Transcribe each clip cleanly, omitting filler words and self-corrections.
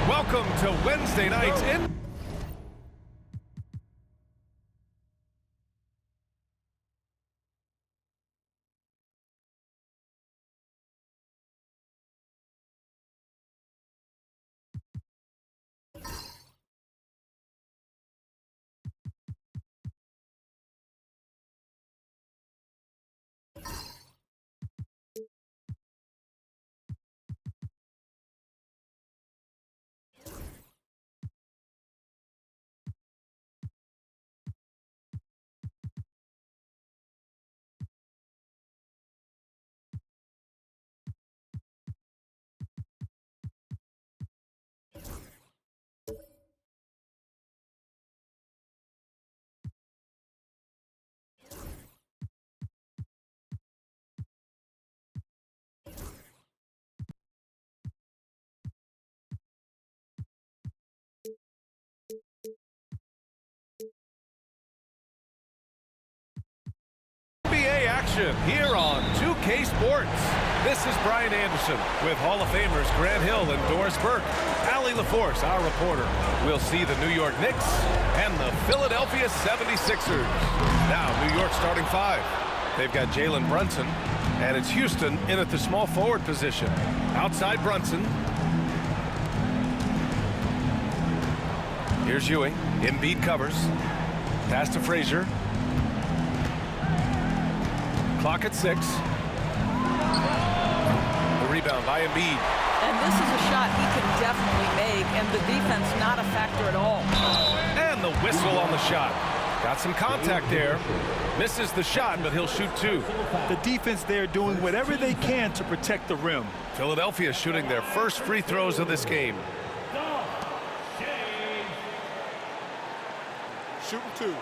Welcome to Wednesday night in... NBA action here on 2K Sports. This is Brian Anderson with Hall of Famers Grant Hill and Doris Burke. Allie LaForce, our reporter. We'll see the New York Knicks and the Philadelphia 76ers. Now, New York starting five. They've got Jalen Brunson, and it's Houston in at the small forward position. Outside Brunson. Here's Ewing. Embiid covers. Pass to Frazier. Clock at 6. The rebound by Embiid. And this is a shot he can definitely make, and the defense not a factor at all. And the whistle on the shot. Got some contact there. Misses the shot, but he'll shoot two. The defense there doing whatever they can to protect the rim. Philadelphia shooting their first free throws of this game. Shooting two.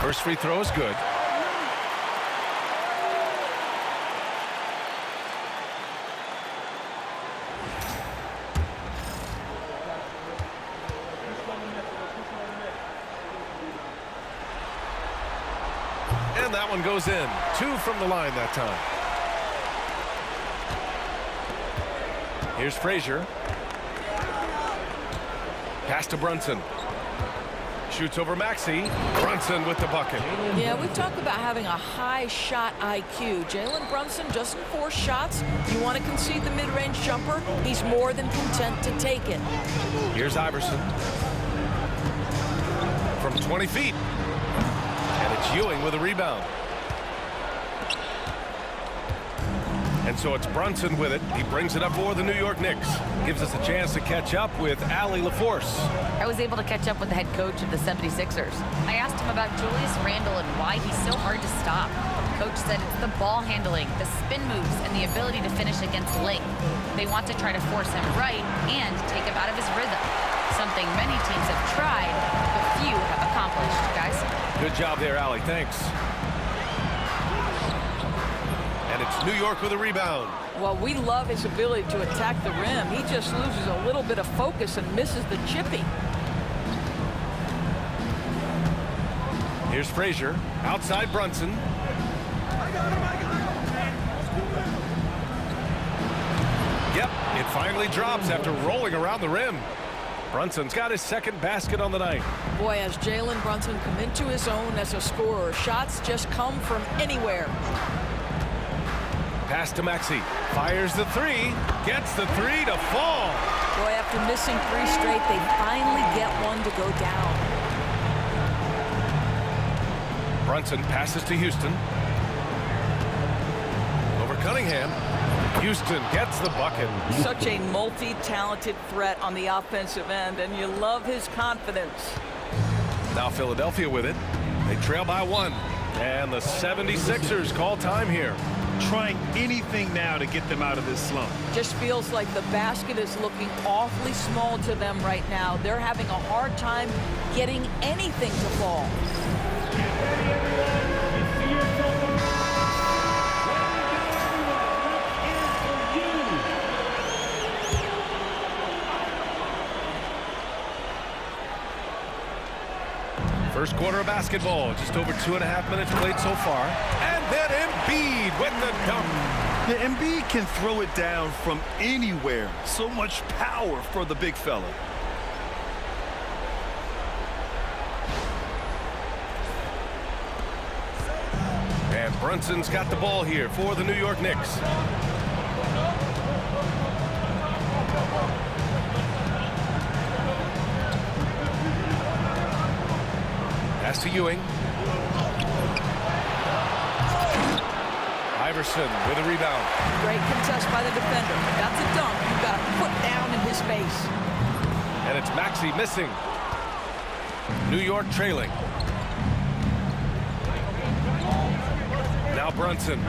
First free throw is good. And that one goes in. 2 from the line that time. Here's Frazier. Pass to Brunson. Shoots over Maxey. Brunson with the bucket. Yeah, we talk about having a high shot IQ. Jalen Brunson just 4 shots. You want to concede the mid-range jumper? He's more than content to take it. Here's Iverson. From 20 feet. And it's Ewing with a rebound. And so it's Brunson with it. He brings it up for the New York Knicks. Gives us a chance to catch up with Allie LaForce. I was able to catch up with the head coach of the 76ers. I asked him about Julius Randle and why he's so hard to stop. Coach said it's the ball handling, the spin moves, and the ability to finish against length. They want to try to force him right and take him out of his rhythm. Something many teams have tried, but few have accomplished, guys. Good job there, Allie. Thanks. And it's New York with a rebound. Well, we love his ability to attack the rim. He just loses a little bit of focus and misses the chippy. Here's Frazier. Outside Brunson. Yep, it's finally drops after rolling around the rim. Brunson's got his second basket on the night. Boy, has Jalen Brunson come into his own as a scorer. Shots just come from anywhere. Pass to Maxey. Fires the three. Gets the three to fall. Boy, after missing 3 straight, they finally get one to go down. Brunson passes to Houston. Over Cunningham. Houston gets the bucket. Such a multi-talented threat on the offensive end, and you love his confidence. Now Philadelphia with it. They trail by 1. And the 76ers call time here. Trying anything now to get them out of this slump. Just feels like the basket is looking awfully small to them right now. They're having a hard time getting anything to fall. First quarter of basketball, just over 2.5 minutes played so far. And then Embiid with the dunk. The Embiid can throw it down from anywhere. So much power for the big fella. And Brunson's got the ball here for the New York Knicks. Pass to Ewing. Iverson with a rebound. Great contest by the defender. That's a dunk you got to put down in his face. And it's Maxey missing. New York trailing. Now Brunson.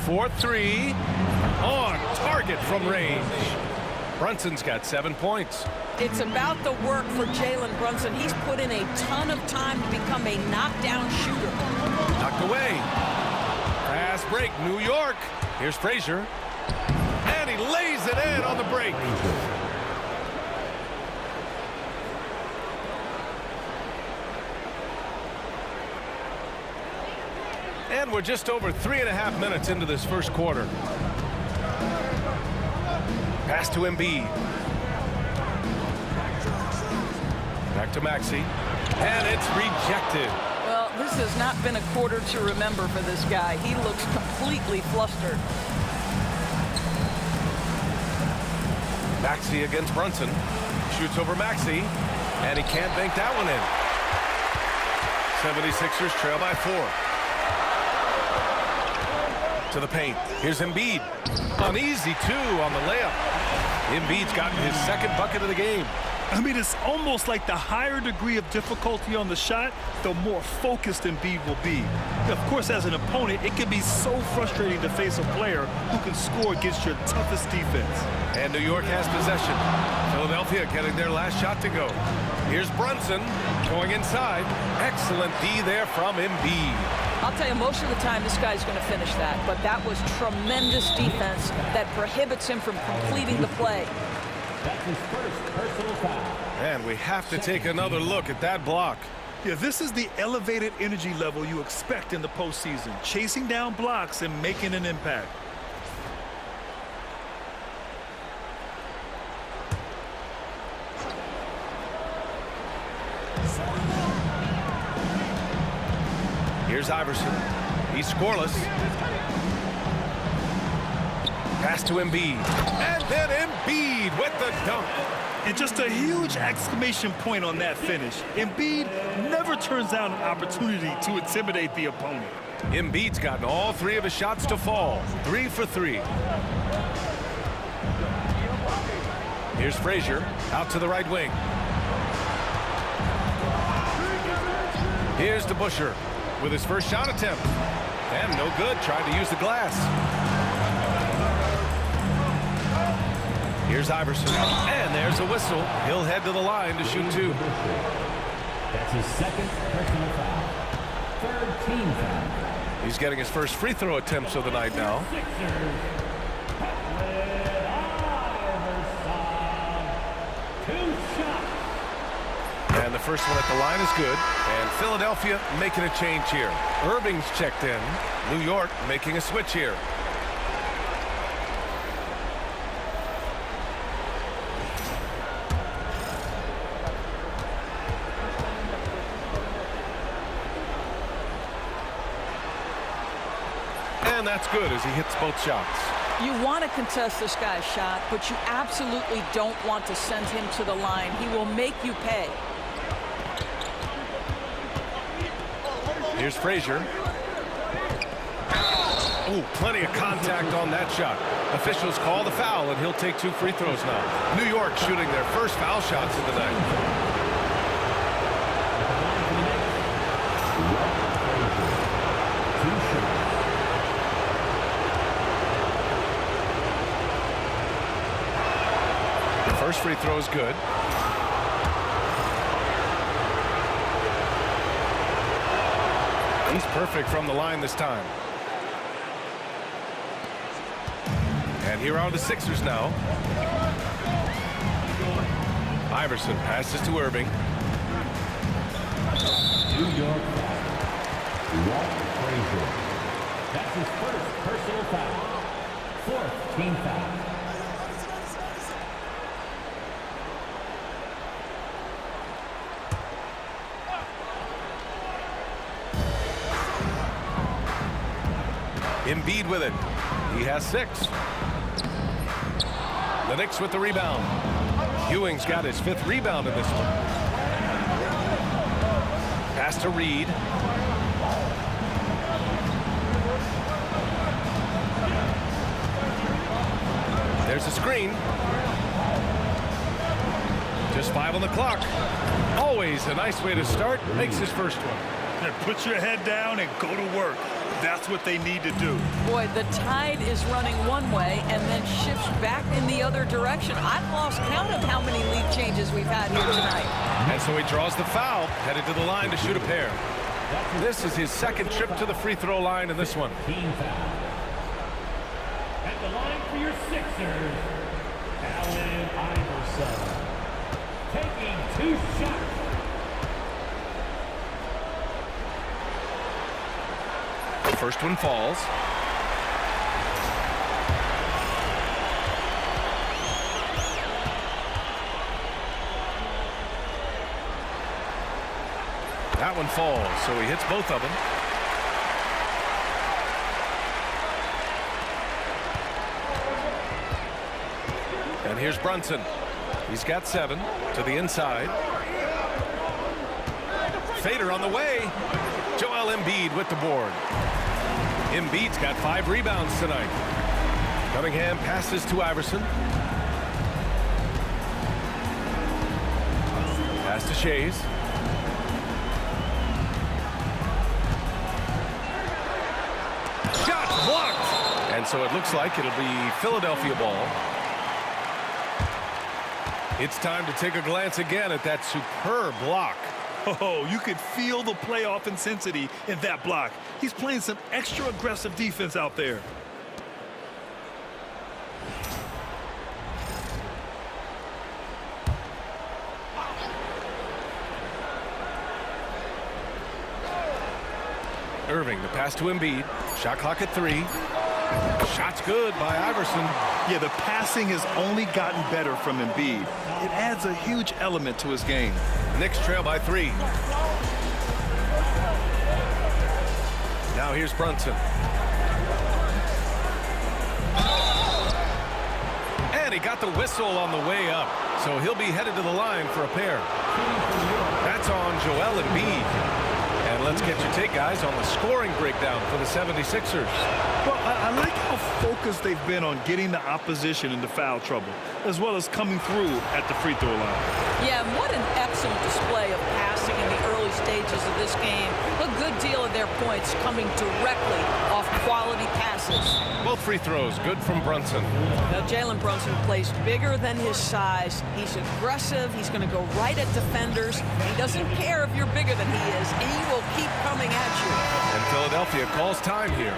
4-3. On target from range. Brunson's got 7 points. It's about the work for Jalen Brunson. He's put in a ton of time to become a knockdown shooter. Knocked away. Fast break, New York. Here's Frazier. And he lays it in on the break. And we're just over 3.5 minutes into this first quarter. Pass to Embiid. Back to Maxey. And it's rejected. Well, this has not been a quarter to remember for this guy. He looks completely flustered. Maxey against Brunson. Shoots over Maxey. And he can't bank that one in. 76ers trail by 4. To the paint. Here's Embiid. An easy 2 on the layup. Embiid's gotten his second bucket of the game. I mean, it's almost like the higher degree of difficulty on the shot, the more focused Embiid will be. Of course, as an opponent, it can be so frustrating to face a player who can score against your toughest defense. And New York has possession. Philadelphia getting their last shot to go. Here's Brunson going inside. Excellent D there from Embiid. I'll tell you, most of the time this guy's going to finish that, but that was tremendous defense that prohibits him from completing the play. That's his first personal foul. And we have to take another look at that block. Yeah, this is the elevated energy level you expect in the postseason, chasing down blocks and making an impact. Here's Iverson. He's scoreless. Pass to Embiid. And then Embiid with the dunk. And just a huge exclamation point on that finish. Embiid never turns down an opportunity to intimidate the opponent. Embiid's gotten all 3 of his shots to fall. 3 for 3. Here's Frazier out to the right wing. Here's DeBusschere with his first shot attempt. And no good, trying to use the glass. Here's Iverson. And there's a whistle. He'll head to the line to shoot 2. That's his second personal foul. Third team foul. He's getting his first free throw attempts of the night now. And the first one at the line is good. And Philadelphia making a change here. Irving's checked in. New York making a switch here. And that's good as he hits both shots. You want to contest this guy's shot, but you absolutely don't want to send him to the line. He will make you pay. Here's Frazier. Ooh, plenty of contact on that shot. Officials call the foul, and he'll take 2 free throws now. New York shooting their first foul shots of the night. First free throw is good. He's perfect from the line this time. And here are the Sixers now. Iverson passes to Irving. New York foul. Frazier. That's his first personal foul. 4th team foul. Embiid with it. He has 6. The Knicks with the rebound. Ewing's got his 5th rebound in this one. Pass to Reed. There's a screen. Just 5 on the clock. Always a nice way to start. Makes his first one. Now put your head down and go to work. That's what they need to do. Boy, the tide is running one way and then shifts back in the other direction. I've lost count of how many lead changes we've had here tonight. And so he draws the foul, headed to the line to shoot a pair. This is his 2nd trip to the free throw line in this one. Team foul. At the line for your Sixers, Allen Iverson. Taking 2 shots. First one falls. That one falls, so he hits both of them. And here's Brunson. He's got 7 to the inside. Fader on the way. Joel Embiid with the board. Embiid's got 5 rebounds tonight. Cunningham passes to Iverson. Pass to Shays. Shot blocked! And so it looks like it'll be Philadelphia ball. It's time to take a glance again at that superb block. Oh, you could feel the playoff intensity in that block. He's playing some extra aggressive defense out there. Irving, the pass to Embiid. Shot clock at 3. Shot's good by Iverson. Yeah, the passing has only gotten better from Embiid. It adds a huge element to his game. Knicks trail by 3. Now here's Brunson. And he got the whistle on the way up. So he'll be headed to the line for a pair. That's on Joel Embiid. And let's get your take, guys, on the scoring breakdown for the 76ers. Well, I like how focused they've been on getting the opposition into foul trouble, as well as coming through at the free throw line. Yeah, and what an excellent display of passing in the early stages of this game. A good deal of their points coming directly off quality passes. Both free throws good from Brunson. Now, Jalen Brunson plays bigger than his size. He's aggressive. He's going to go right at defenders. He doesn't care if you're bigger than he is. He will keep coming at you. And Philadelphia calls time here.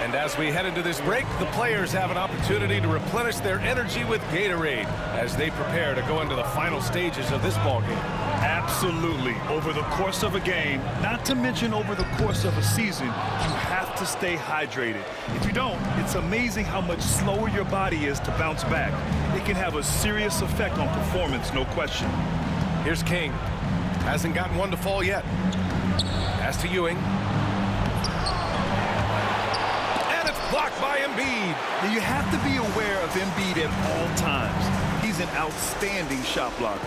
And as we head into this break, the players have an opportunity to replenish their energy with Gatorade as they prepare to go into the final stages of this ballgame. Absolutely. Over the course of a game, not to mention over the course of a season, you have to stay hydrated. If you don't, it's amazing how much slower your body is to bounce back. It can have a serious effect on performance, no question. Here's King. Hasn't gotten one to fall yet. Pass to Ewing. by Embiid. Now, you have to be aware of Embiid at all times. He's an outstanding shot blocker.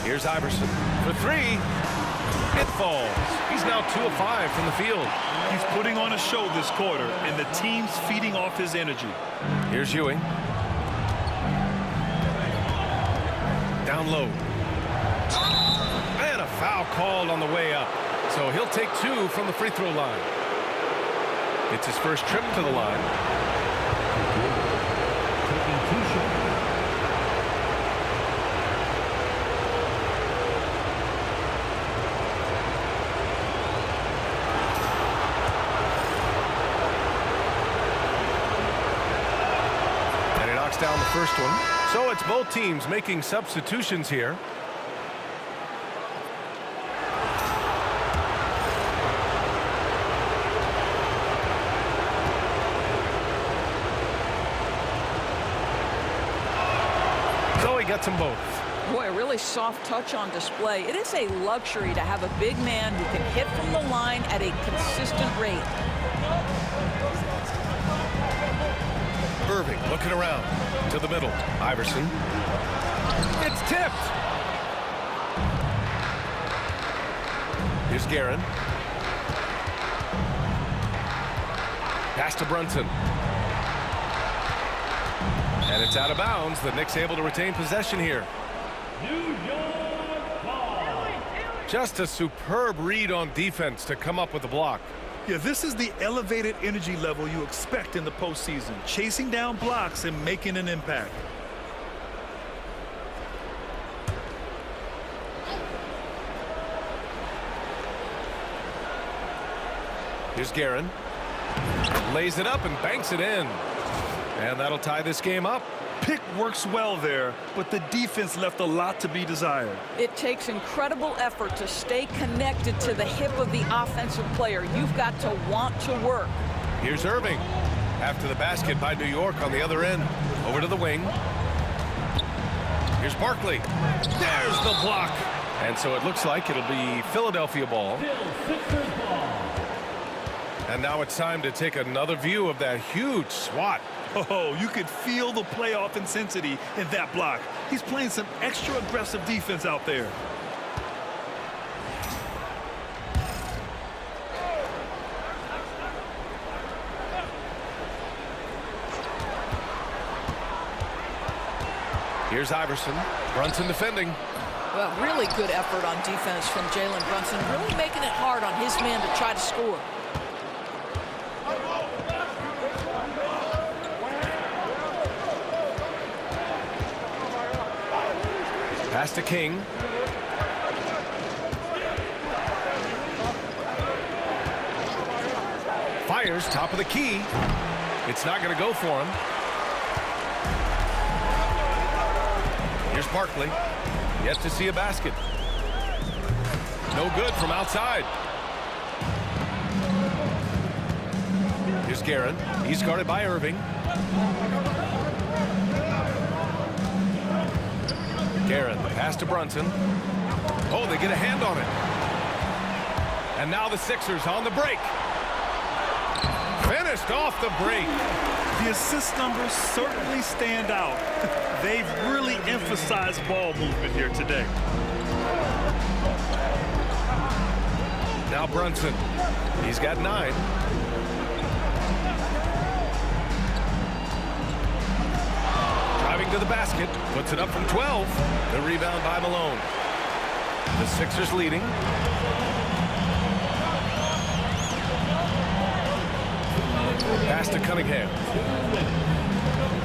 Here's Iverson for three. It falls. He's now 2 of 5 from the field. He's putting on a show this quarter, and the team's feeding off his energy. Here's Ewing. Down low. And a foul called on the way up. So he'll take 2 from the free throw line. It's his first trip to the line. Taking 2 shots. And he knocks down the first one. So it's both teams making substitutions here. So he gets them both. Boy, a really soft touch on display. It is a luxury to have a big man who can hit from the line at a consistent rate. Irving looking around to the middle. Iverson. It's tipped. Here's Guerin. Pass to Brunson. And it's out of bounds. The Knicks able to retain possession here. New York ball. Just a superb read on defense to come up with the block. Yeah, this is the elevated energy level you expect in the postseason, chasing down blocks and making an impact. Here's Guerin. Lays it up and banks it in. And that'll tie this game up. Pick works well there, but the defense left a lot to be desired. It takes incredible effort to stay connected to the hip of the offensive player. You've got to want to work. Here's Irving. After the basket by New York on the other end. Over to the wing. Here's Barkley. There's the block. And so it looks like it'll be Philadelphia ball. Sixers ball. And now it's time to take another view of that huge swat. Oh, you could feel the playoff intensity in that block. He's playing some extra aggressive defense out there. Here's Iverson. Brunson defending. Well, really good effort on defense from Jalen Brunson, really making it hard on his man to try to score. Pass to King. Fires top of the key. It's not going to go for him. Here's Barkley. Yet to see a basket. No good from outside. Here's Guerin. He's guarded by Irving. Guerin, pass to Brunson. Oh, they get a hand on it. And now the Sixers on the break. Finished off the break. The assist numbers certainly stand out. They've really emphasized ball movement here today. Now Brunson. He's got 9. Driving to the basket. Puts it up from 12. The rebound by Malone. The Sixers leading. Pass to Cunningham.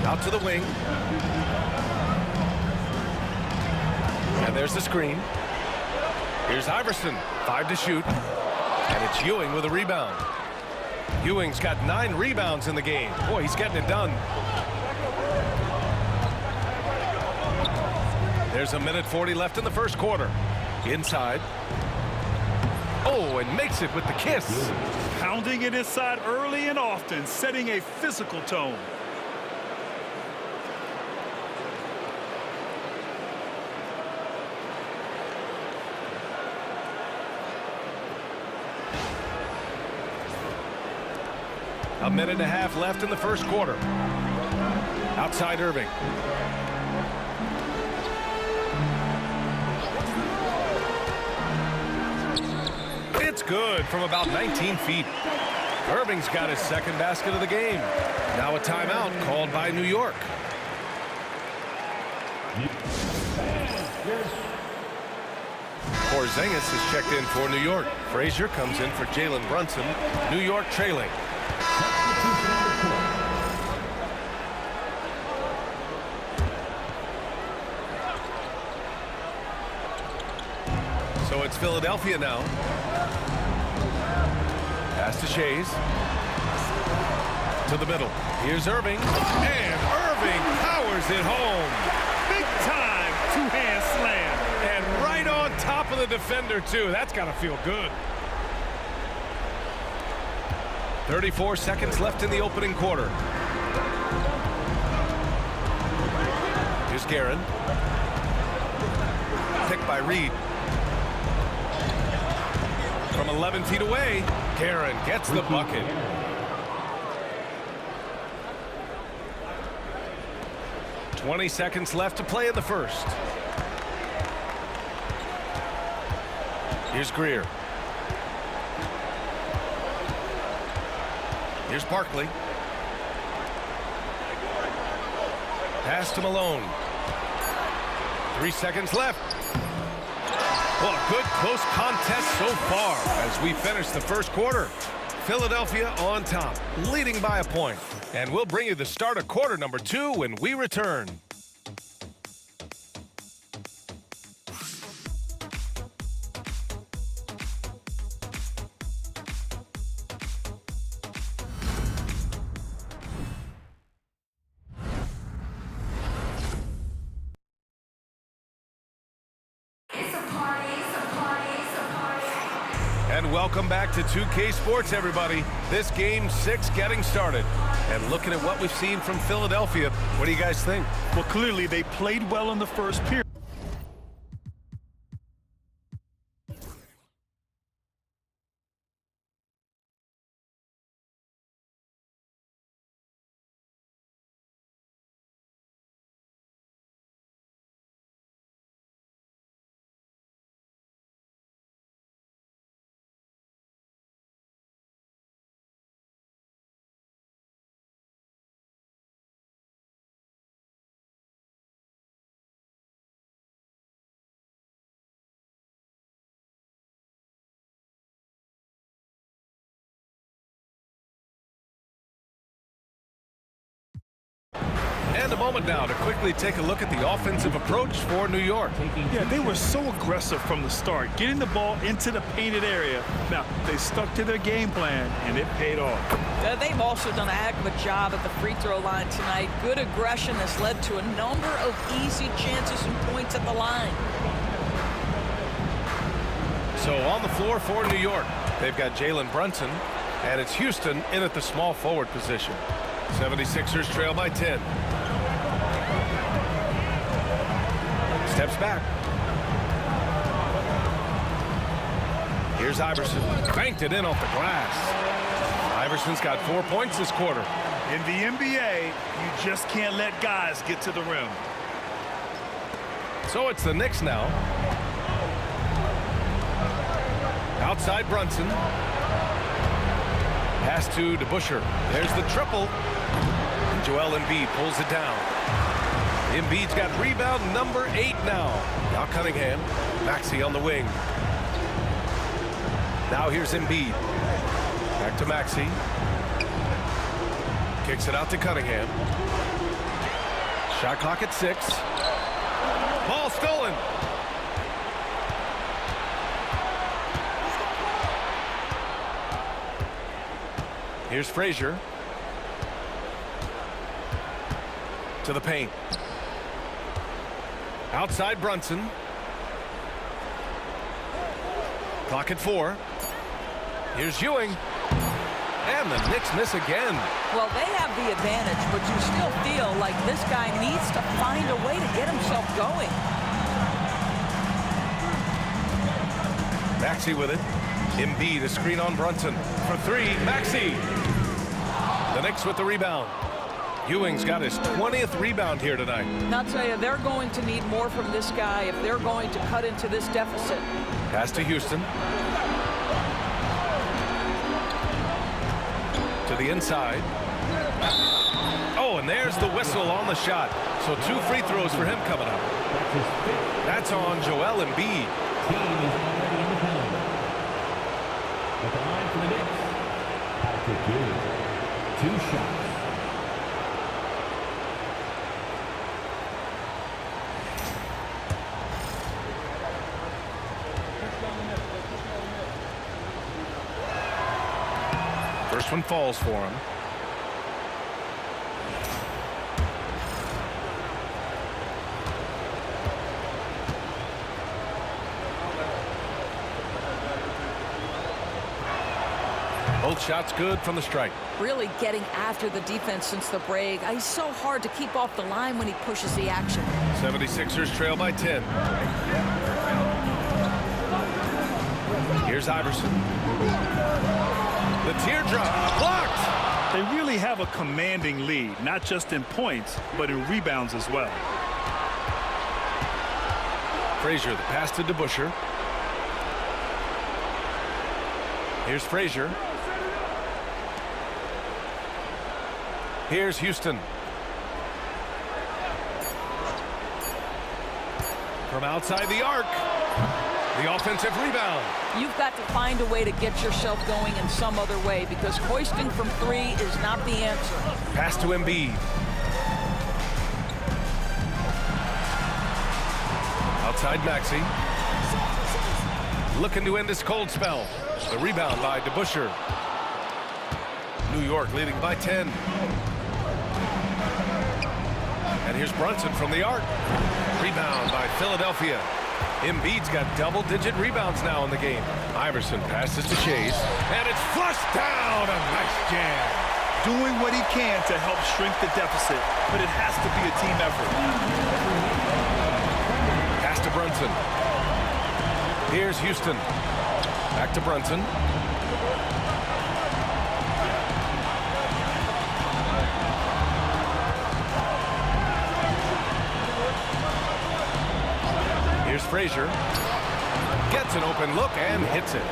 Out to the wing. And there's the screen. Here's Iverson. 5 to shoot. And it's Ewing with a rebound. Ewing's got 9 rebounds in the game. Boy, he's getting it done. There's a minute 40 left in the first quarter. Inside. Oh, and makes it with the kiss. Pounding it inside early and often, setting a physical tone. A minute and a half left in the first quarter. Outside Irving. It's good from about 19 feet. Irving's got his second basket of the game. Now a timeout called by New York. Porzingis is checked in for New York. Frazier comes in for Jalen Brunson. New York trailing. So it's Philadelphia now. Pass to Shays. To the middle. Here's Irving. And Irving powers it home. Big time two-hand slam. And right on top of the defender, too. That's got to feel good. 34 seconds left in the opening quarter. Here's Guerin. Picked by Reed. From 11 feet away, Guerin gets the bucket. "20 seconds left to play in the first. Here's Greer. Here's Barkley. Pass to Malone. 3 seconds left. Well, a good close contest so far as we finish the first quarter. Philadelphia on top, leading by a point. And we'll bring you the start of quarter number 2 when we return. And welcome back to 2K Sports, everybody. This game 6 getting started. And looking at what we've seen from Philadelphia, what do you guys think? Well, clearly they played well in the first period. And a moment now to quickly take a look at the offensive approach for New York. Yeah, they were so aggressive from the start, getting the ball into the painted area. Now, they stuck to their game plan, and it paid off. They've also done a heck of a job at the free throw line tonight. Good aggression has led to a number of easy chances and points at the line. So on the floor for New York, they've got Jalen Brunson, and it's Houston in at the small forward position. 76ers trail by 10. Steps back. Here's Iverson. Banked it in off the glass. Iverson's got 4 points this quarter. In the NBA, you just can't let guys get to the rim. So it's the Knicks now. Outside Brunson. Pass to DeBusschere. There's the triple. And Joel Embiid pulls it down. Embiid's got rebound number 8 now. Now Cunningham. Maxey on the wing. Now here's Embiid. Back to Maxey. Kicks it out to Cunningham. Shot clock at 6. Ball stolen. Here's Frazier. To the paint. Outside Brunson. Clock at 4. Here's Ewing. And the Knicks miss again. Well, they have the advantage, but you still feel like this guy needs to find a way to get himself going. Maxey with it. Embiid, a screen on Brunson. For 3, Maxey. Knicks with the rebound. Ewing's got his 20th rebound here tonight. And I'll tell you, they're going to need more from this guy if they're going to cut into this deficit. Pass to Houston. To the inside. Oh, and there's the whistle on the shot. So 2 free throws for him coming up. That's on Joel Embiid. Team is already in the penalty. At the line for the Knicks, Patrick Ewing. 2 shots. First one falls for him. Both shots good from the strike. Really getting after the defense since the break. He's so hard to keep off the line when he pushes the action. 76ers trail by 10. Here's Iverson. The teardrop blocked. They really have a commanding lead, not just in points, but in rebounds as well. Frazier, the pass to DeBusschere. Here's Frazier. Here's Houston. From outside the arc. The offensive rebound. You've got to find a way to get yourself going in some other way because hoisting from 3 is not the answer. Pass to Embiid. Outside Maxey. Looking to end this cold spell. The rebound by DeBusschere. New York leading by 10. And here's Brunson from the arc. Rebound by Philadelphia. Embiid's got double-digit rebounds now in the game. Iverson passes to Shays, and it's flushed down. A nice jam. Doing what he can to help shrink the deficit, but it has to be a team effort. Pass to Brunson. Here's Houston. Back to Brunson. Here's Frazier. Gets an open look and hits it.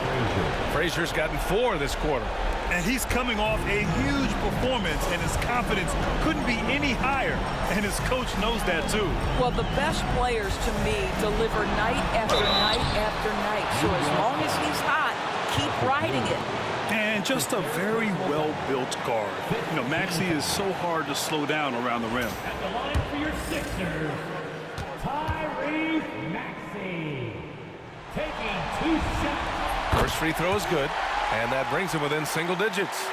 Frazier's gotten 4 this quarter. And he's coming off a huge performance, and his confidence couldn't be any higher. And his coach knows that, too. Well, the best players, to me, deliver night after night after night. So as long as he's hot, keep riding it. And just a very well-built guard. You know, Maxey is so hard to slow down around the rim. At the line for your Sixers, Maxey, taking 2 shots. First free throw is good, and that brings him within single digits.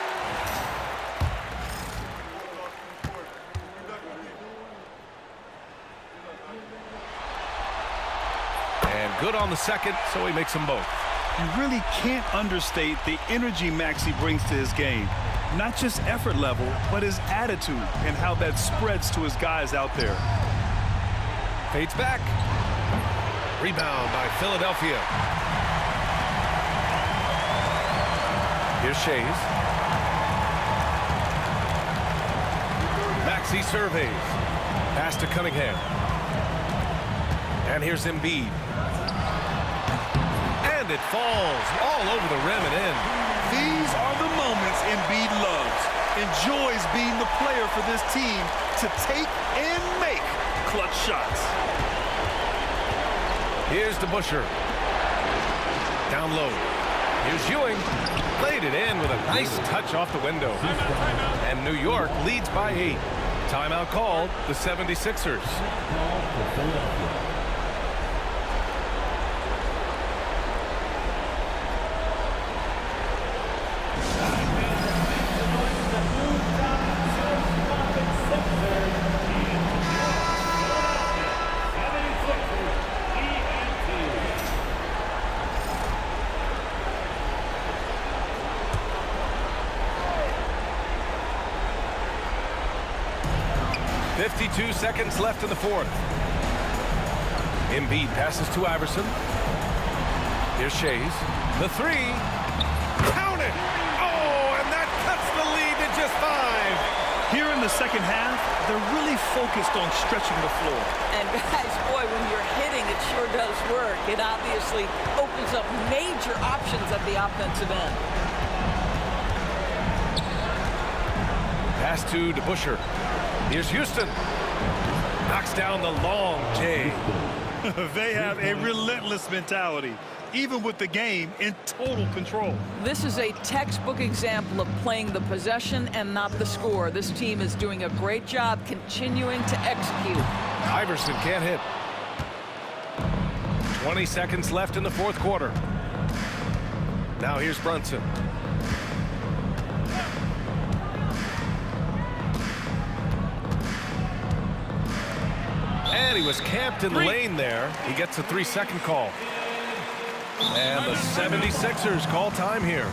And good on the second, so he makes them both. You really can't understate the energy Maxey brings to his game. Not just effort level, but his attitude and how that spreads to his guys out there. Fades back. Rebound by Philadelphia. Here's Shays. Maxey surveys. Pass to Cunningham. And here's Embiid. And it falls all over the rim and in. These are the moments Embiid loves. Enjoys being the player for this team to take and make clutch shots. Here's DeBusschere. Down low. Here's Ewing. Played it in with a nice touch off the window. And New York leads by 8. Timeout called, the 76ers. 52 seconds left in the fourth. Embiid passes to Iverson. Here's Shays. The 3. Count it! Oh, and that cuts the lead to just 5. Here in the second half, they're really focused on stretching the floor. And guys, boy, when you're hitting, it sure does work. It obviously opens up major options at the offensive end. Pass to DeBusschere. Here's Houston. Knocks down the long J. They have a relentless mentality, even with the game in total control. This is a textbook example of playing the possession and not the score. This team is doing a great job continuing to execute. Iverson can't hit. 20 seconds left in the fourth quarter. Now here's Brunson. And he was camped in the lane there. He gets a 3-second call. And the 76ers call time here.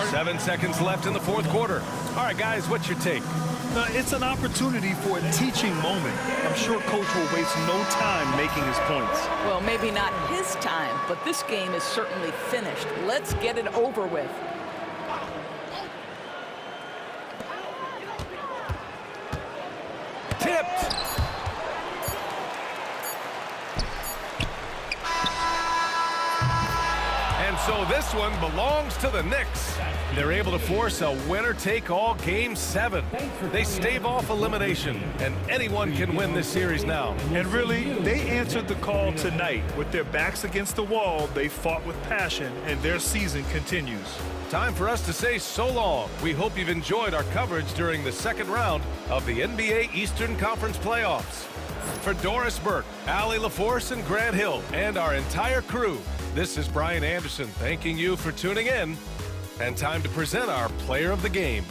7 seconds left in the fourth quarter. All right, guys, what's your take? It's an opportunity for a teaching moment. I'm sure Coach will waste no time making his points. Well, maybe not his time, but this game is certainly finished. Let's get it over with. Tipped. And so this one belongs to the Knicks. They're able to force a winner-take-all Game 7. They stave off elimination, and anyone can win this series now. And really, they answered the call tonight. With their backs against the wall, they fought with passion, and their season continues. Time for us to say so long. We hope you've enjoyed our coverage during the second round of the NBA Eastern Conference Playoffs. For Doris Burke, Allie LaForce, and Grant Hill, and our entire crew, this is Brian Anderson thanking you for tuning in. And time to present our player of the game.